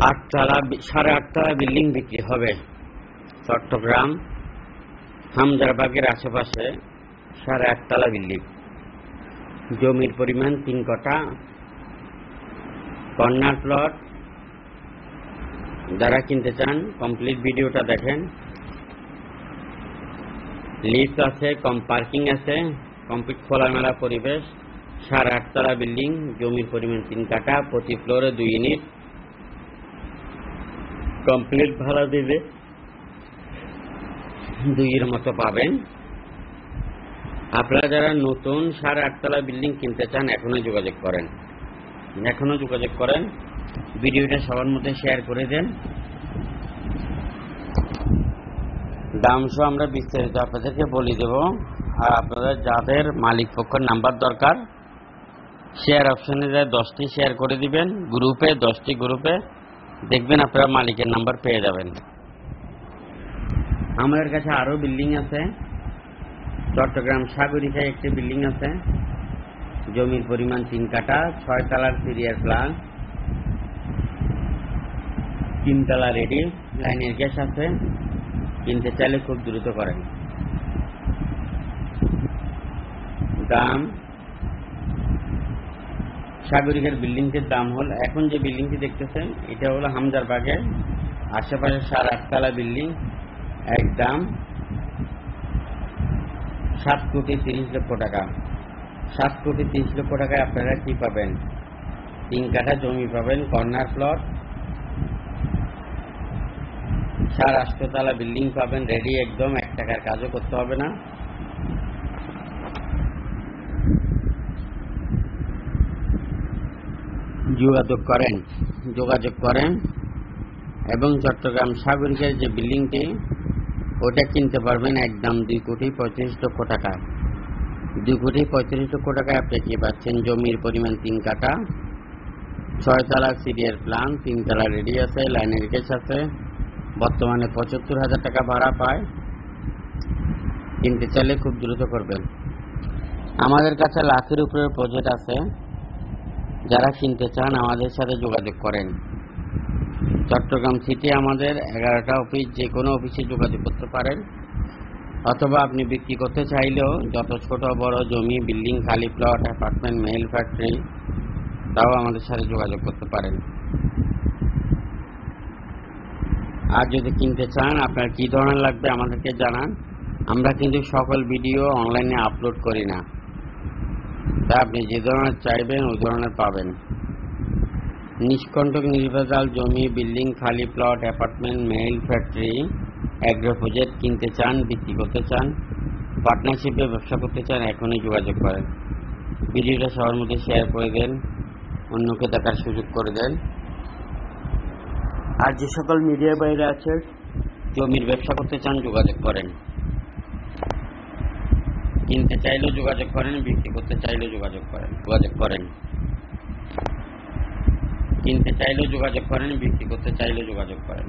সাড়ে আটতলা বিল্ডিং বিক্রি হবে চট্টগ্রাম হামজারবাগের আশেপাশে। সাড়ে আটতলা বিল্ডিং, জমির পরিমাণ 3 কাঠা, কর্নার প্লট। যারা কিনতে চান কমপ্লিট ভিডিওটা দেখেন। লিফট আছে, কম পার্কিং আছে, কমপ্লিট খোলামেলা পরিবেশ। সাড়ে আটতলা বিল্ডিং, জমির পরিমাণ 3 কাঠা, প্রতি ফ্লোরে 2 ইউনিট, কমপ্লিট ভাড়া দেবে 2 মতো পাবেন। আপনারা যারা নতুন সাড়ে আটতলা বিল্ডিং কিনতে চান এখনো যোগাযোগ করেন। ভিডিওটা সবার মধ্যে শেয়ার করে দেন। দাম সহ আমরা বিস্তারিত আপনাদেরকে বলে দেব। আর আপনাদের যাদের মালিক পক্ষের নাম্বার দরকার, শেয়ার অপশনে যায় 10টি শেয়ার করে দিবেন গ্রুপে, 10টি গ্রুপে দেখবেন আপনারা মালিকের নাম্বার পেয়ে যাবেন। আমাদের কাছে আরো বিল্ডিং আছে। চট্টগ্রাম সাগরিকায় একটি বিল্ডিং আছে, জমির পরিমাণ 3 কাঠা, 6 তলার সিরিয়ার প্ল্যান, 3 তলা রেডি, লাইনের গ্যাস আছে। কিনতে চাইলে খুব দ্রুত করেন। দাম সাগরিকার বিল্ডিংটির দাম হল, এখন যে বিল্ডিংটি দেখতেছেন এটা হলো হামজারবাগে আশেপাশে সাড়ে আটতলা বিল্ডিং। একদম 7,30,00,000 টাকা। 7,30,00,000 টাকায় আপনারা কি পাবেন? 3 কাঠা জমি পাবেন, কর্নার প্লট, 8.5 তলা বিল্ডিং পাবেন রেডি একদম, 1 টাকার কাজও করতে হবে না। যোগাযোগ করেন এবং চট্টগ্রাম সাগরিকার যে বিল্ডিংটি ওটা কিনতে পারবেন একদম 2,35,00,000 টাকা। 2,35,00,000 টাকায় আপনি কি পাচ্ছেন? জমির পরিমাণ 3 কাঠা, 6 তলা সিরিয়ার প্ল্যান, 3 তলা রেডি আছে, লাইনের গ্যাস আছে। বর্তমানে 75,000 টাকা ভাড়া পায়। কিনতে চাইলে খুব দ্রুত করবেন। আমাদের কাছে লাখের উপরে প্রজেক্ট আছে। যারা কিনতে চান আমাদের সাথে যোগাযোগ করেন। চট্টগ্রাম সিটি আমাদের 11টা অফিস, যে কোনো অফিসে যোগাযোগ করতে পারেন। অথবা আপনি বিক্রি করতে চাইলেও যত ছোট বড় জমি, বিল্ডিং, খালি প্লট, অ্যাপার্টমেন্ট, মেইল ফ্যাক্টরি, তাও আমাদের সাথে যোগাযোগ করতে পারেন। আর যদি কিনতে চান আপনার কি ধরনের লাগবে আমাদেরকে জানান। আমরা কিন্তু সকল ভিডিও অনলাইনে আপলোড করি না, তাই আপনি যে ধরনের চাইবেন ওই ধরনের পাবেন। নিষ্কণ্টক নির্ভেজাল জমি, বিল্ডিং, খালি plot, apartment, mail factory, agro project কিনতে চান, বিক্রি করতে চান, পার্টনারশিপে ব্যবসা করতে চান, এখনই যোগাযোগ করেন। ভিডিওটা সবার মধ্যে শেয়ার করে দেন, অন্যকে দেখার সুযোগ করে দেন। আর যে সকল মিডিয়ার বাইরে আছে জমির ব্যবসা করতে চান যোগাযোগ করেন। কিনতে চাইলেও যোগাযোগ করেন, বিক্রি করতে চাইলেও যোগাযোগ করেন। কিনতে চাইলেও যোগাযোগ করেন, বিক্রি করতে চাইলেও যোগাযোগ করেন।